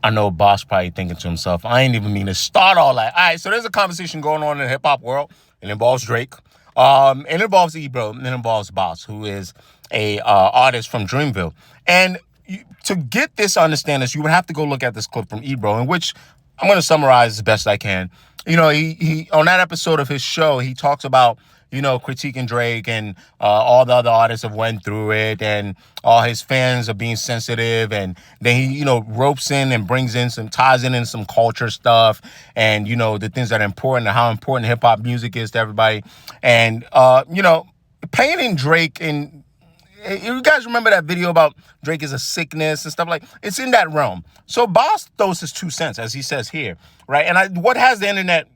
I know Boss probably thinking to himself, I ain't even mean to start all that. All right, so there's a conversation going on in the hip-hop world. It involves Drake. It involves Ebro. And it involves Boss, who is a artist from Dreamville. And to get this understand this, you would have to go look at this clip from Ebro, in which I'm going to summarize as best I can. You know, he on that episode of his show, he talks about, you know, critiquing Drake and all the other artists have went through it, and all his fans are being sensitive, and then he, you know, ropes in and brings in ties in some culture stuff, and, you know, the things that are important and how important hip hop music is to everybody, and you know, painting Drake in. You guys remember that video about Drake is a sickness and stuff like, it's in that realm. So Bas throws his 2 cents, as he says here, right? And what has the internet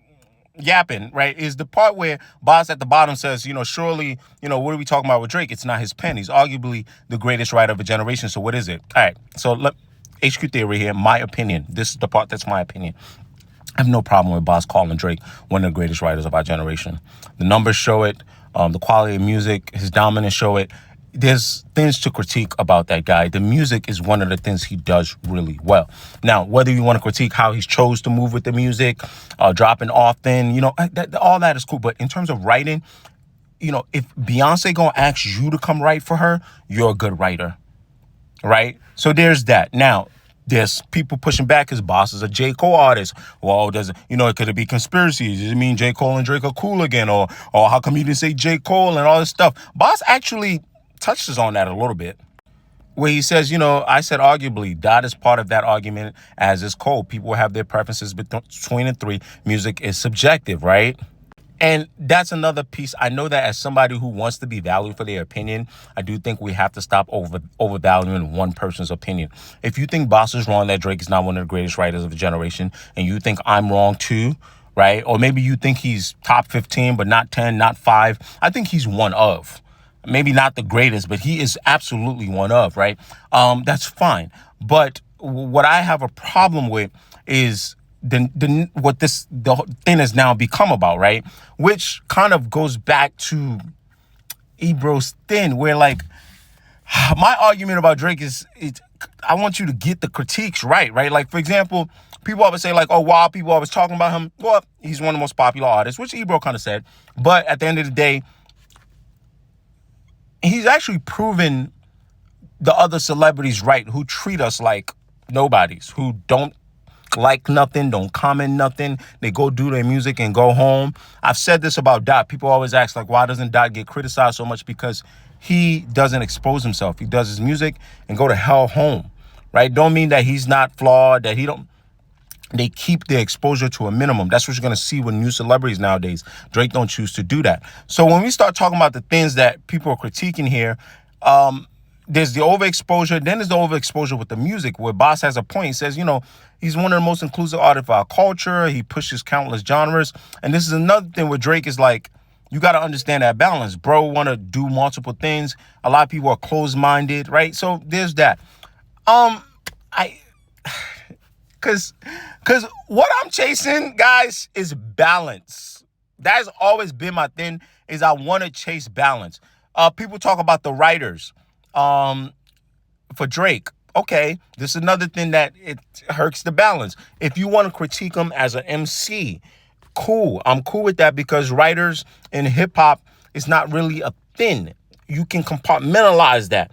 yapping, right, is the part where Bas at the bottom says, you know, surely, you know, what are we talking about with Drake? It's not his pen. He's arguably the greatest writer of a generation. So what is it? All right. So HQ theory here, my opinion. This is the part that's my opinion. I have no problem with Bas calling Drake one of the greatest writers of our generation. The numbers show it. The quality of music, his dominance show it. There's things to critique about that guy. The music is one of the things he does really well. Now, whether you want to critique how he's chose to move with the music, dropping often, you know, all that is cool. But in terms of writing, you know, if Beyonce gonna ask you to come write for her, you're a good writer, right? So there's that. Now, there's people pushing back because Bas is a J. Cole artist. Well, could it be conspiracies? Does it mean J. Cole and Drake are cool again? Or how come you didn't say J. Cole and all this stuff? Bas actually touches on that a little bit, where he says, you know, I said arguably, that is part of that argument, as is Cole. People have their preferences between the three. Music is subjective, right? And that's another piece. I know that as somebody who wants to be valued for their opinion, I do think we have to stop overvaluing one person's opinion. If you think Bas is wrong that Drake is not one of the greatest writers of the generation, and you think I'm wrong too, right? Or maybe you think he's top 15, but not 10, not 5. I think he's one of. Maybe not the greatest, but he is absolutely one of, right? That's fine. But what I have a problem with is what the thing has now become about, right? Which kind of goes back to Ebro's thing, where like my argument about Drake is, I want you to get the critiques right? Like, for example, people always say like, oh, wow, people always talking about him. Well, he's one of the most popular artists, which Ebro kind of said. But at the end of the day, he's actually proven the other celebrities right, who treat us like nobodies, who don't like nothing, don't comment nothing. They go do their music and go home. I've said this about Dot. People always ask, like, why doesn't Dot get criticized so much? Because he doesn't expose himself. He does his music and go to hell home, right? Don't mean that he's not flawed, that he don't. They keep their exposure to a minimum. That's what you're going to see with new celebrities nowadays. Drake don't choose to do that. So when we start talking about the things that people are critiquing here, there's the overexposure. Then there's the overexposure with the music, where Bas has a point. He says, you know, he's one of the most inclusive artists of our culture. He pushes countless genres. And this is another thing where Drake is like, you got to understand that balance. Bro want to do multiple things. A lot of people are closed-minded, right? So there's that. Because what I'm chasing, guys, is balance. That's always been my thing, is I want to chase balance. People talk about the writers for Drake. Okay, this is another thing that it hurts the balance. If you want to critique him as an MC, cool. I'm cool with that, because writers in hip-hop is not really a thing. You can compartmentalize that.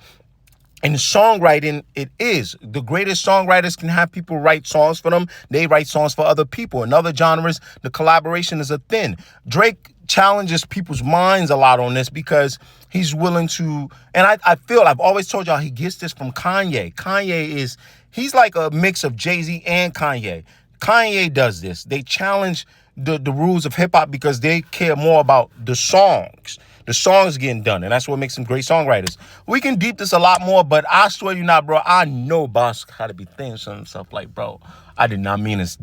In songwriting, it is. The greatest songwriters can have people write songs for them. They write songs for other people. In other genres, the collaboration is a thing. Drake challenges people's minds a lot on this, because he's willing to, and I've always told y'all, he gets this from Kanye. He's like a mix of Jay-Z and Kanye. Kanye does this. They challenge the rules of hip hop because they care more about the songs. The songs getting done, and that's what makes them great songwriters. We can deep this a lot more, but I swear you not, bro. I know Bas had to be thinking to himself like, bro, I did not mean to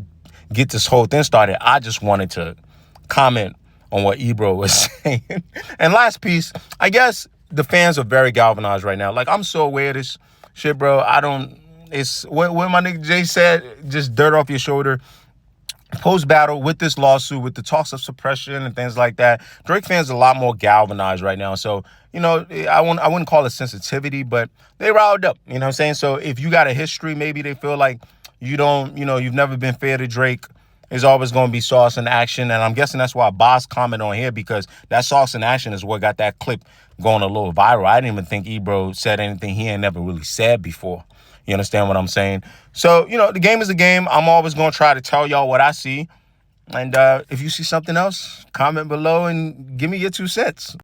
get this whole thing started. I just wanted to comment on what Ebro was saying. And last piece, I guess the fans are very galvanized right now. Like, I'm so aware of this shit, bro. It's what my nigga Jay said, just dirt off your shoulder. Post-battle, with this lawsuit, with the talks of suppression and things like that, Drake fans are a lot more galvanized right now. So, you know, I wouldn't call it sensitivity, but they riled up, you know what I'm saying? So if you got a history, maybe they feel like you've never been fair to Drake. There's always going to be sauce in action. And I'm guessing that's why Bas commented on here, because that sauce in action is what got that clip going a little viral. I didn't even think Ebro said anything he ain't never really said before. You understand what I'm saying? So, the game is the game. I'm always going to try to tell y'all what I see. And if you see something else, comment below and give me your 2 cents.